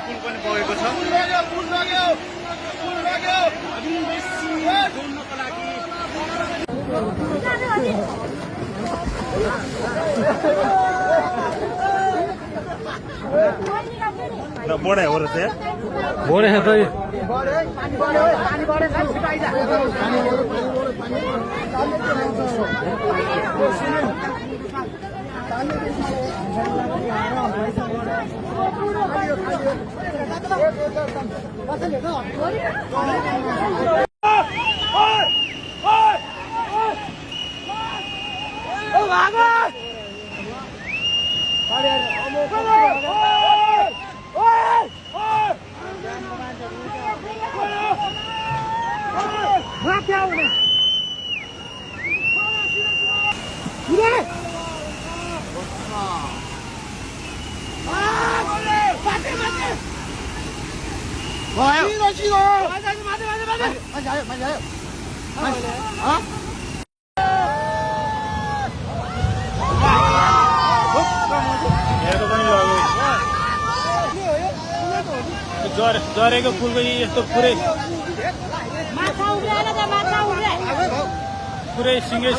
पुल पनि बगेको छ। बढे हो र त्यहाँ बढे त झरेको पुलको यस्तो पुरै सिङ्गै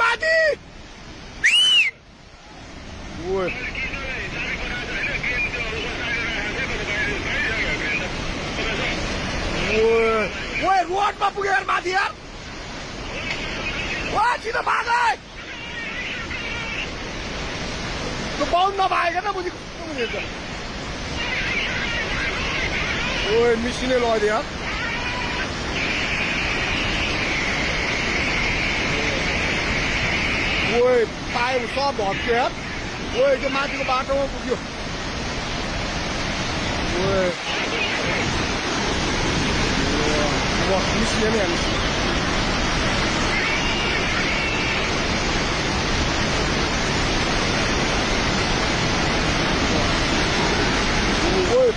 माथि रोडमा पुग्यो यार माथि यार छिटो भाग त्यो बाउन्ड नभएछ त बुझी मिसिनै लग्यो यार पायो सब भत्क्यो यार त्यो माथिको बाटोमा पुग्यो मिसिने नै हाल्नु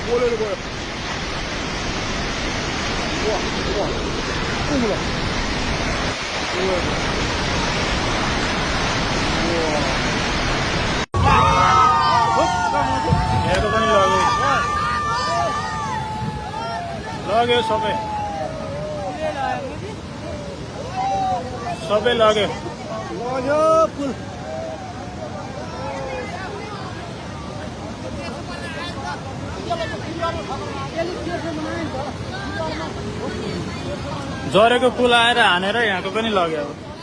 बोलेर गयो लग्यो सबै लग्यो पुल झरेको पुल आएर हानेर यहाँको पनि लग्यो अब